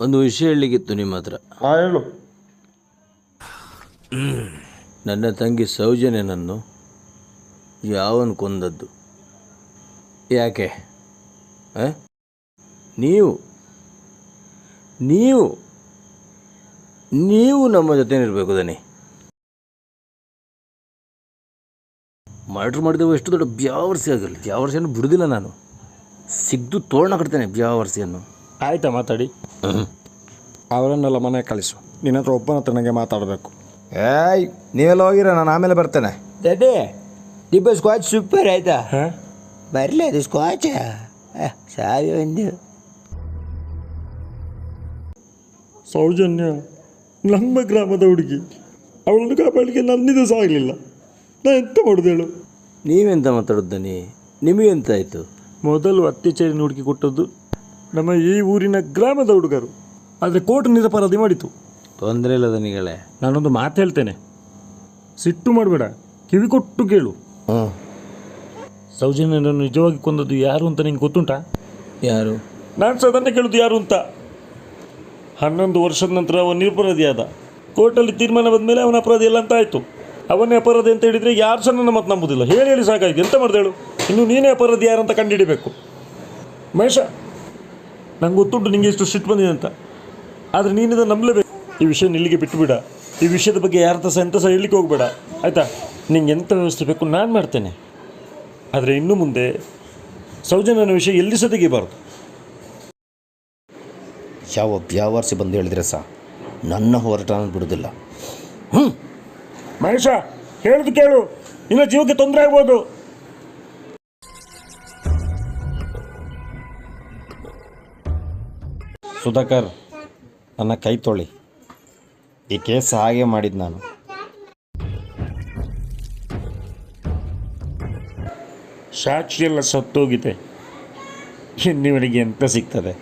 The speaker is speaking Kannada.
ಒಂದು ವಿಷಯ ಹೇಳಲಿಕ್ಕಿತ್ತು ನಿಮ್ಮ ಹತ್ರ. ಹೇಳು. ನನ್ನ ತಂಗಿ ಸೌಜನ್ಯನನ್ನು ಯಾವನು ಕೊಂದದ್ದು? ಯಾಕೆ? ನೀವು ನೀವು ನೀವು ನಮ್ಮ ಜೊತೆನಿರಬೇಕು ದನಿ. ಮರ್ಡ್ರ್ ಮಾಡಿದೆವು ಎಷ್ಟು ದೊಡ್ಡ ಬ್ಯಾವರ್ಸಿ ಆಗಲಿ, ಬ್ಯಾವರ್ಸಿಯನ್ನು ಬಿಡುವುದಿಲ್ಲ ನಾನು. ಸಿಗ್ದು ತೋರಣ ಕಟ್ತೇನೆ ಬ್ಯಾವರ್ಸಿಯನ್ನು. ಆಯ್ತಾ ಮಾತಾಡಿ. ಅವರನ್ನೆಲ್ಲ ಮನೆ ಕಳಿಸು. ನಿನ್ನ ಹತ್ರ ಒಬ್ಬನ ಹತ್ರ ನನಗೆ ಮಾತಾಡಬೇಕು. ನೀವೆಲ್ಲ ಹೋಗಿರ, ನಾನು ಆಮೇಲೆ ಬರ್ತೇನೆ. ದಾದೆ ಡಿಬ್ಬ ಸ್ಕ್ವಾಚ್ ಸೂಪರ್ ಆಯ್ತಾ? ಬರಲಿ ಅದು ಸ್ಕ್ವಾಚ ಸಾರಿ ಒಂದು. ಸೌಜನ್ಯ ನಮ್ಮ ಗ್ರಾಮದ ಹುಡುಗಿ, ಅವಳನ್ನು ಕಾಪಾಡಲಿಕ್ಕೆ ನನ್ನಿಂದ ಸಾಗಲಿಲ್ಲ. ನಾ ಎಂತ ಮಾಡೋದು ಹೇಳು? ನೀವೆಂತ ಮಾತಾಡೋದನಿ? ನಿಮಗೆಂತಾಯಿತು? ಮೊದಲು ಅತ್ಯಾಚಾರಿ ಹುಡುಕಿ ಕೊಟ್ಟದ್ದು ನಮ್ಮ ಈ ಊರಿನ ಗ್ರಾಮದ ಹುಡುಗರು, ಆದರೆ ಕೋರ್ಟ್ ನಿರಪರಾಧಿ ಮಾಡಿತು. ತೊಂದರೆ ಇಲ್ಲ ದನಿಗಳೇ. ನಾನೊಂದು ಮಾತು ಹೇಳ್ತೇನೆ, ಸಿಟ್ಟು ಮಾಡಬೇಡ, ಕಿವಿ ಕೊಟ್ಟು ಕೇಳು. ಸೌಜನ್ಯನನ್ನು ನಿಜವಾಗಿ ಕೊಂದದ್ದು ಯಾರು ಅಂತ ನಿಂಗೆ ಗೊತ್ತುಂಟಾ? ಯಾರು? ನಾನು ಸಾಧಾರಣ ಕೇಳೋದು ಯಾರು ಅಂತ. 11 ವರ್ಷದ ನಂತರ ಅವನು ನಿರಪರಾಧಿ ಆದ. ಕೋರ್ಟಲ್ಲಿ ತೀರ್ಮಾನ ಬಂದ ಮೇಲೆ ಅವನ ಅಪರಾಧಿ ಎಲ್ಲ ಅಂತ ಆಯಿತು. ಅವನೇ ಅಪರಾಧಿ ಅಂತ ಹೇಳಿದರೆ ಯಾರು ಸಹ ನನ್ನ ಮತ್ತೆ ನಂಬುದಿಲ್ಲ. ಹೇಳಿ ಹೇಳಿ ಸಾಕಾಯ್ತು. ಎಂತ ಮಾಡ್ದೇಳು? ಇನ್ನು ನೀನೇ ಅಪರಾಧಿ ಯಾರಂತ ಕಂಡುಹಿಡಿಬೇಕು. ಮಹೇಶ, ನಂಗೆ ಗೊತ್ತುಂಟು ನಿಂಗೆ ಎಷ್ಟು ಸಿಟ್ಟು ಬಂದಿದೆ ಅಂತ, ಆದರೆ ನೀನಿದ ನಂಬಲೇಬೇಕು. ಈ ವಿಷಯ ಇಲ್ಲಿಗೆ ಬಿಟ್ಟುಬಿಡ. ಈ ವಿಷಯದ ಬಗ್ಗೆ ಯಾರ ಸಹ ಎಂತ ಸಹ ಹೇಳಲಿಕ್ಕೆ ಹೋಗಬೇಡ, ಆಯಿತಾ? ನಿಂಗೆ ಎಂಥ ವ್ಯವಸ್ಥೆ ಬೇಕು ನಾನು ಮಾಡ್ತೇನೆ. ಆದರೆ ಇನ್ನು ಮುಂದೆ ಸೌಜನ್ಯನ ವಿಷಯ ಎಲ್ಲಿ ಸಹ ತೆಗಿಬಾರ್ದು. ಯಾವ ಬ್ಯಾವರ್ಸಿ ಬಂದು ಹೇಳಿದ್ರೆ ಸಹ ನನ್ನ ಹೋರಾಟ ಬಿಡುವುದಿಲ್ಲ. ಮಹೇಶ, ಹೇಳುದು ಕೇಳು, ನಿನ್ನ ಜೀವಕ್ಕೆ ತೊಂದರೆ ಆಗ್ಬೋದು. ಸುಧಾಕರ್, ನನ್ನ ಕೈ ತೊಳಿ. ಈ ಕೇಸ್ ಹಾಗೆ ಮಾಡಿದ್ದು ನಾನು. ಸಾಕ್ಷಿ ಎಲ್ಲ ಸತ್ತೋಗಿದೆ. ಇನ್ನಿವನಿಗೆ ಎಂತ ಸಿಗ್ತದೆ?